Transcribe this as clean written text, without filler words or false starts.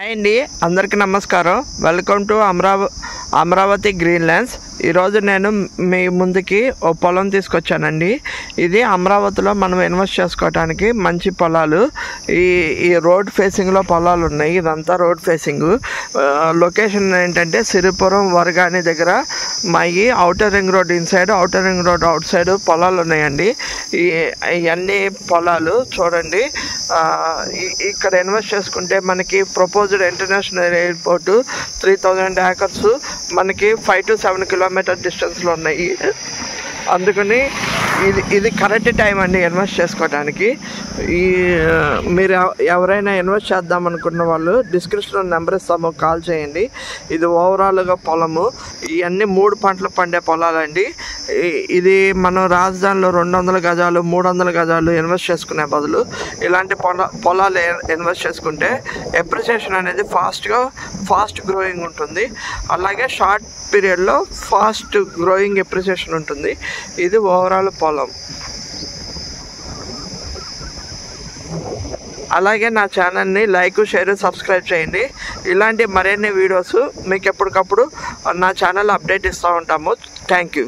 Hi అండి, అందరికీ నమస్కారం. Welcome to Amaravati green lands. ఈరోజు నేను మీ ముందుకి ఓ పొలం తీసుకొచ్చానండి. ఇది అమరావతిలో మనం ఇన్వెస్ట్ చేసుకోవడానికి మంచి పొలాలు. ఈ రోడ్ ఫేసింగ్లో పొలాలు ఉన్నాయి. ఇదంతా రోడ్ ఫేసింగ్. లొకేషన్ ఏంటంటే సిరిపురం వరగాని దగ్గర ఈ outer ring road inside, outer ring road out side పొలాలు ఉన్నాయండి. ఇవన్నీ పొలాలు చూడండి. ఇక్కడ ఇన్వెస్ట్ చేసుకుంటే మనకి ప్రపోజ్డ్ ఇంటర్నేషనల్ ఎయిర్పోర్టు 3000 acres మనకి 5 to 7 కిలోమీటర్ డిస్టెన్స్లో ఉన్నాయి. అందుకని ఇది కరెక్ట్ టైం అండి ఇన్వెస్ట్ చేసుకోవడానికి. మీరు ఎవరైనా ఇన్వెస్ట్ చేద్దాం అనుకున్న వాళ్ళు డిస్క్రిప్షన్లో నెంబర్ ఇస్తాము, కాల్ చేయండి. ఇది ఓవరాల్గా పొలము. ఇవన్నీ 3 పంటలు పండే పొలాలండి. ఇది మనం రాజధానిలో 200 గజాలు 300 గజాలు ఇన్వెస్ట్ చేసుకునే బదులు ఇలాంటి పొలాలు ఇన్వెస్ట్ చేసుకుంటే ఎప్రిసియేషన్ అనేది ఫాస్ట్ గ్రోయింగ్ ఉంటుంది. అలాగే షార్ట్ పీరియడ్లో ఫాస్ట్ గ్రోయింగ్ ఎప్రిసియేషన్ ఉంటుంది. ఇది ఓవరాల్ పొలం. అలాగే నా ఛానల్ని లైక్, షేర్, సబ్స్క్రైబ్ చేయండి. ఇలాంటి మరిన్ని వీడియోస్ మీకు ఎప్పటికప్పుడు నా ఛానల్ అప్డేట్ ఇస్తూ ఉంటాము. Thank you.